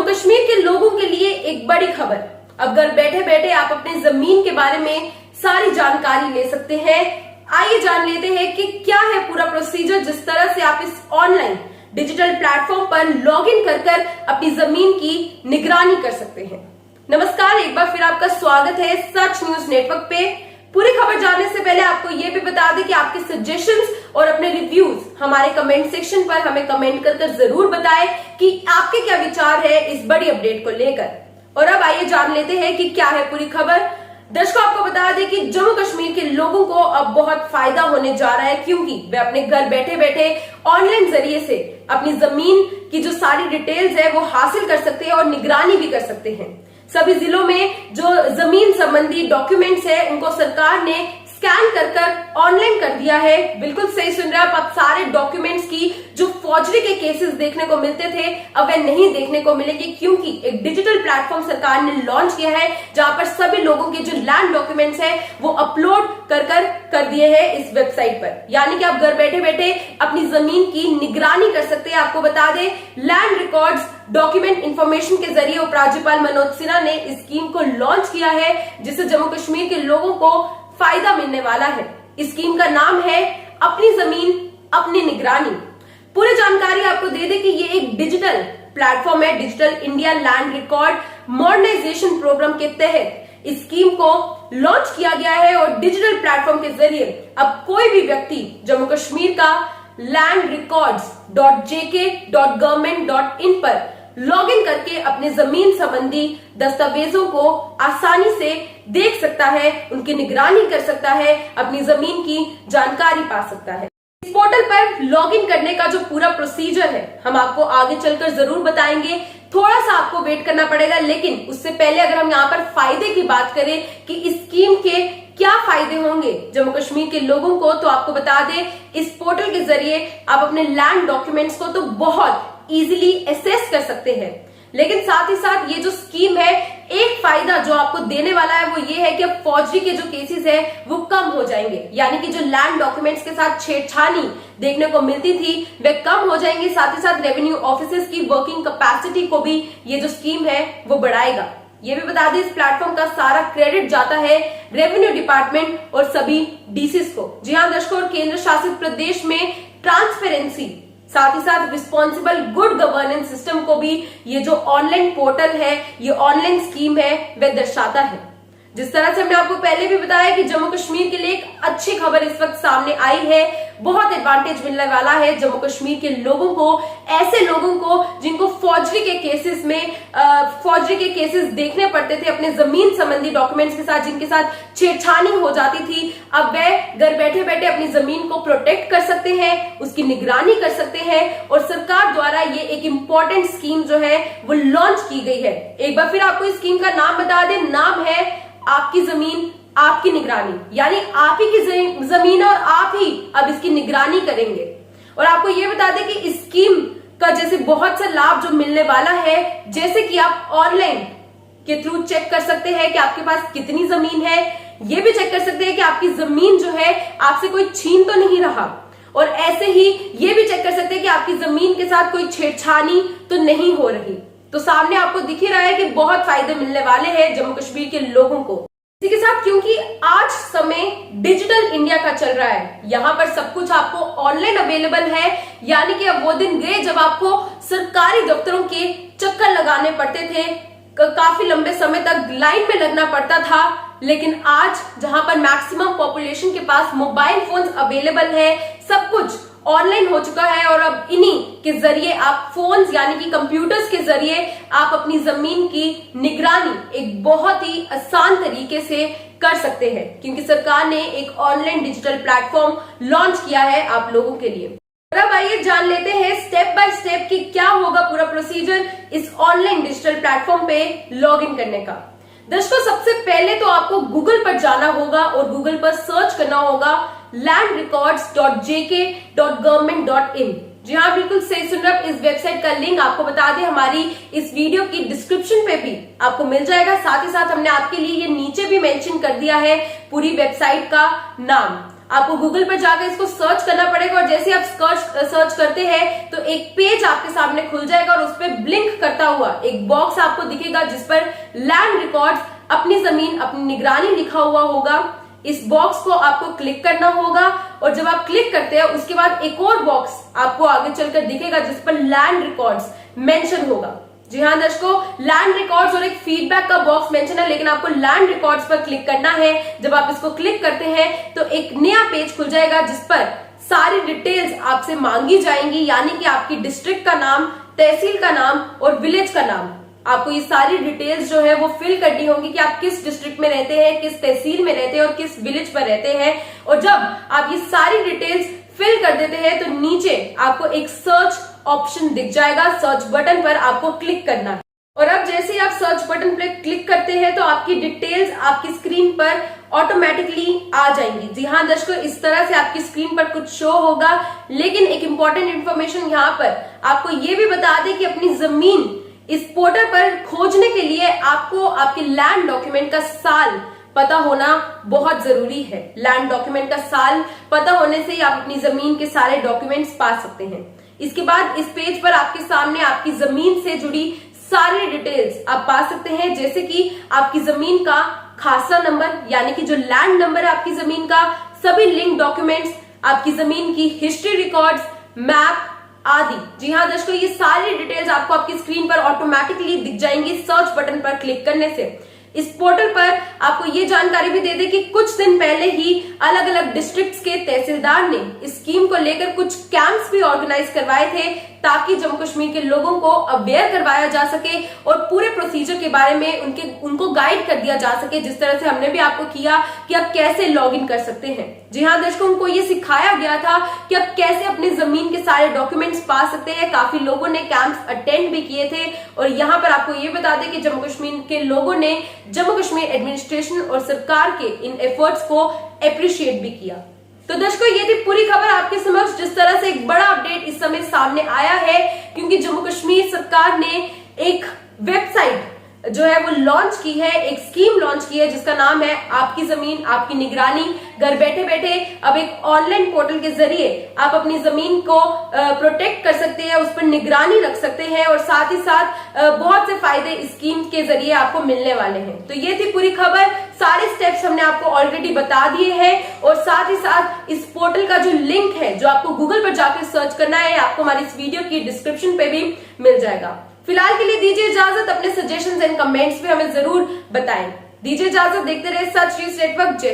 कश्मीर के लोगों के लिए एक बड़ी खबर। अब घर बैठे बैठे आप अपने जमीन के बारे में सारी जानकारी ले सकते हैं। आइए जान लेते हैं कि क्या है पूरा प्रोसीजर, जिस तरह से आप इस ऑनलाइन डिजिटल प्लेटफॉर्म पर लॉगिन कर अपनी जमीन की निगरानी कर सकते हैं। नमस्कार, एक बार फिर आपका स्वागत है सच न्यूज नेटवर्क पे। पूरी खबर जानने से पहले आपको ये भी बता दें कि आपके सजेशंस और अपने रिव्यूज हमारे कमेंट सेक्शन पर हमें कमेंट कर जरूर बताएं कि आपके क्या विचार है इस बड़ी अपडेट को लेकर। और अब आइए जान लेते हैं कि क्या है पूरी खबर। दर्शकों, आपको बता दें कि जम्मू कश्मीर के लोगों को अब बहुत फायदा होने जा रहा है, क्योंकि वे अपने घर बैठे बैठे ऑनलाइन जरिए से अपनी जमीन की जो सारी डिटेल्स है वो हासिल कर सकते हैं और निगरानी भी कर सकते हैं। सभी जिलों में जो जमीन संबंधी डॉक्यूमेंट्स है उनको सरकार ने स्कैन कर ऑनलाइन कर दिया है। बिल्कुल सही सुन रहे हैं आप। सारे डॉक्यूमेंट्स की जो फॉर्जरी के केसेस देखने को मिलते थे अब वे नहीं देखने को मिलेंगे, क्योंकि एक डिजिटल प्लेटफॉर्म सरकार ने लॉन्च किया है जहां पर सभी लोगों के जो लैंड डॉक्यूमेंट्स है वो अपलोड कर दिए हैं इस वेबसाइट पर। यानी कि आप घर बैठे बैठे अपनी जमीन की निगरानी कर सकते हैं। आपको बता दें, लैंड रिकॉर्ड्स डॉक्यूमेंट इंफॉर्मेशन के जरिए उपराज्यपाल मनोज सिन्हा ने इस स्कीम को लॉन्च किया है, जिससे जम्मू कश्मीर के लोगों को फायदा मिलने वाला है। इस स्कीम का नाम है अपनी जमीन अपनी निगरानी। पूरी जानकारी आपको दे दें कि ये एक डिजिटल प्लेटफॉर्म है। Digital India land record modernisation programme के तहत इस स्कीम को लॉन्च किया गया है और डिजिटल प्लेटफॉर्म के जरिए अब कोई भी व्यक्ति जम्मू कश्मीर का landrecords.jk.government.in पर लॉगिन करके अपने जमीन संबंधी दस्तावेजों को आसानी से देख सकता है, उनकी निगरानी कर सकता है, अपनी जमीन की जानकारी पा सकता है। इस पोर्टल पर लॉगिन करने का जो पूरा प्रोसीजर है हम आपको आगे चलकर जरूर बताएंगे। थोड़ा सा आपको वेट करना पड़ेगा, लेकिन उससे पहले अगर हम यहाँ पर फायदे की बात करें कि इस स्कीम के क्या फायदे होंगे जम्मू कश्मीर के लोगों को, तो आपको बता दें इस पोर्टल के जरिए आप अपने लैंड डॉक्यूमेंट्स को तो बहुत इजीली एसेस कर सकते हैं। लेकिन साथ ही साथ ये जो स्कीम है, एक फायदा जो आपको देने वाला है वो ये है कि अब फौजरी के जो केसेस है वो कम हो जाएंगे। यानी कि जो लैंड डॉक्यूमेंट्स के साथ छेड़छानी देखने को मिलती थी वे कम हो जाएंगे। साथ ही साथ रेवेन्यू ऑफिसर्स की वर्किंग कैपेसिटी को भी ये जो स्कीम है वो बढ़ाएगा। ये भी बता दें, इस प्लेटफॉर्म का सारा क्रेडिट जाता है रेवेन्यू डिपार्टमेंट और सभी डीसीज को। जी हाँ दर्शकों, और केंद्र शासित प्रदेश में ट्रांसपेरेंसी साथ ही साथ रिस्पॉन्सिबल गुड गवर्नेंस सिस्टम को भी ये जो ऑनलाइन पोर्टल है, ये ऑनलाइन स्कीम है, वह दर्शाता है। जिस तरह से हमने आपको पहले भी बताया कि जम्मू कश्मीर के लिए एक अच्छी खबर इस वक्त सामने आई है। बहुत एडवांटेज मिलने वाला है जम्मू कश्मीर के लोगों को, ऐसे लोगों को जिनको फौजरी के केसेस देखने पड़ते थे अपने जमीन संबंधी डॉक्यूमेंट्स के साथ, जिनके साथ छेड़छानी हो जाती थी। अब वे घर बैठे बैठे अपनी जमीन को प्रोटेक्ट कर सकते हैं, उसकी निगरानी कर सकते हैं, और सरकार द्वारा ये एक इंपॉर्टेंट स्कीम जो है वो लॉन्च की गई है। एक बार फिर आपको इस स्कीम का नाम बता दें, नाम है आपकी जमीन आपकी निगरानी। यानी आप ही की जमीन और आप ही अब इसकी निगरानी करेंगे। और आपको ये बता दें कि इस स्कीम का जैसे बहुत सा लाभ जो मिलने वाला है, जैसे कि आप ऑनलाइन के थ्रू चेक कर सकते हैं कि आपके पास कितनी जमीन है, ये भी चेक कर सकते हैं कि आपकी जमीन जो है आपसे कोई छीन तो नहीं रहा, और ऐसे ही ये भी चेक कर सकते हैं कि आपकी जमीन के साथ कोई छेड़छानी तो नहीं हो रही। तो सामने आपको दिख ही रहा है कि बहुत फायदे मिलने वाले हैं जम्मू कश्मीर के लोगों को। इसी के साथ, क्योंकि आज समय डिजिटल इंडिया का चल रहा है, यहाँ पर सब कुछ आपको ऑनलाइन अवेलेबल है। यानी कि अब वो दिन गए जब आपको सरकारी दफ्तरों के चक्कर लगाने पड़ते थे, काफी लंबे समय तक लाइन में लगना पड़ता था। लेकिन आज जहां पर मैक्सिमम पॉपुलेशन के पास मोबाइल फोन्स अवेलेबल है, सब कुछ ऑनलाइन हो चुका है, और अब इन्हीं के जरिए आप फोन्स यानी कि कंप्यूटर्स के जरिए आप अपनी जमीन की निगरानी एक बहुत ही आसान तरीके से कर सकते हैं, क्योंकि सरकार ने एक ऑनलाइन डिजिटल प्लेटफॉर्म लॉन्च किया है आप लोगों के लिए। अब आइए जान लेते हैं स्टेप बाय स्टेप कि क्या होगा पूरा प्रोसीजर इस ऑनलाइन डिजिटल प्लेटफॉर्म पे लॉगिन करने का। दोस्तों, सबसे पहले तो आपको गूगल पर जाना होगा और गूगल पर सर्च करना होगा landrecords.jk.government.in। जी हाँ, बिल्कुल सही सुन रहे हैं। इस वेबसाइट का लिंक आपको बता दें हमारी इस वीडियो की डिस्क्रिप्शन पे भी आपको मिल जाएगा। साथ ही साथ हमने आपके लिए ये नीचे भी मेंशन कर दिया है पूरी वेबसाइट का नाम। आपको गूगल पर जाकर इसको सर्च करना पड़ेगा और जैसे आप सर्च करते हैं तो एक पेज आपके सामने खुल जाएगा और उस पर ब्लिंक करता हुआ एक बॉक्स आपको दिखेगा जिस पर लैंड रिकॉर्ड्स अपनी जमीन अपनी निगरानी लिखा हुआ होगा। इस बॉक्स को आपको क्लिक करना होगा और जब आप क्लिक करते हैं उसके बाद एक और बॉक्स आपको आगे चलकर दिखेगा जिस पर लैंड रिकॉर्ड्स मेंशन होगा। जी हाँ दर्शकों, लैंड रिकॉर्ड्स और एक फीडबैक का बॉक्स मेंशन है, लेकिन आपको लैंड रिकॉर्ड्स पर क्लिक करना है। जब आप इसको क्लिक करते हैं तो एक नया पेज खुल जाएगा जिस पर सारी डिटेल्स आपसे मांगी जाएंगी, यानी कि आपकी डिस्ट्रिक्ट का नाम, तहसील का नाम और विलेज का नाम। आपको ये सारी डिटेल्स जो है वो फिल करनी होगी कि आप किस डिस्ट्रिक्ट में रहते हैं, किस तहसील में रहते हैं और किस विलेज पर रहते हैं। और जब आप ये सारी डिटेल्स फिल कर देते हैं तो नीचे आपको एक सर्च ऑप्शन दिख जाएगा। सर्च बटन पर आपको क्लिक करना है और अब जैसे ही आप सर्च बटन पर क्लिक करते हैं तो आपकी डिटेल्स आपकी स्क्रीन पर ऑटोमेटिकली आ जाएंगी। जी हाँ दर्शकों, इस तरह से आपकी स्क्रीन पर कुछ शो होगा, लेकिन एक इंपॉर्टेंट इंफॉर्मेशन यहाँ पर आपको ये भी बता दें कि अपनी जमीन इस पोर्टल पर खोजने के लिए आपको आपके लैंड डॉक्यूमेंट का साल पता होना बहुत जरूरी है। लैंड डॉक्यूमेंट का साल पता होने से ही आप अपनी जमीन के सारे डॉक्यूमेंट्स पा सकते हैं। इसके बाद इस पेज पर आपके सामने आपकी जमीन से जुड़ी सारी डिटेल्स आप पा सकते हैं, जैसे कि आपकी जमीन का खासा नंबर, यानी कि जो लैंड नंबर है आपकी जमीन का, सभी लिंक डॉक्यूमेंट्स, आपकी जमीन की हिस्ट्री रिकॉर्ड्स, मैप आदि। जी हाँ दर्शकों, ये सारी डिटेल्स आपको आपकी स्क्रीन पर ऑटोमेटिकली दिख जाएंगी सर्च बटन पर क्लिक करने से। इस पोर्टल पर आपको ये जानकारी भी दे दें कि कुछ दिन पहले ही अलग अलग डिस्ट्रिक्ट्स के तहसीलदार ने इस स्कीम को लेकर कुछ कैंप्स भी ऑर्गेनाइज करवाए थे ताकि जम्मू कश्मीर के लोगों को अवेयर करवाया जा सके और पूरे प्रोसीजर के बारे में उनको गाइड कर दिया जा सके, जिस तरह से हमने भी आपको किया कि आप कैसे लॉग इन कर सकते हैं। जी हाँ दर्शकों, उनको ये सिखाया गया था कि आप कैसे अपनी जमीन के सारे डॉक्यूमेंट्स पा सकते हैं। काफी लोगों ने कैंप्स अटेंड भी किए थे और यहाँ पर आपको ये बता दें कि जम्मू कश्मीर के लोगों ने जम्मू कश्मीर एडमिनिस्ट्रेशन और सरकार के इन एफर्ट्स को अप्रिशिएट भी किया। तो दर्शकों, ये थी पूरी खबर आपके समक्ष। जिस तरह से एक बड़ा अपडेट इस समय सामने आया है, क्योंकि जम्मू कश्मीर सरकार ने एक वेबसाइट जो है वो लॉन्च की है, एक स्कीम लॉन्च की है जिसका नाम है आपकी जमीन आपकी निगरानी। घर बैठे बैठे अब एक ऑनलाइन पोर्टल के जरिए आप अपनी जमीन को प्रोटेक्ट कर सकते हैं, उस पर निगरानी रख सकते हैं और साथ ही साथ बहुत से फायदे इस स्कीम के जरिए आपको मिलने वाले हैं। तो ये थी पूरी खबर, सारे स्टेप्स हमने आपको ऑलरेडी बता दिए हैं और साथ ही साथ इस पोर्टल का जो लिंक है जो आपको गूगल पर जाकर सर्च करना है, आपको हमारी इस वीडियो की डिस्क्रिप्शन पे भी मिल जाएगा। फिलहाल के लिए दीजिए इजाजत, अपने सजेशंस एंड कमेंट्स पे हमें जरूर बताएं। दीजिए इजाजत, देखते रहे सच न्यूज़ नेटवर्क। जय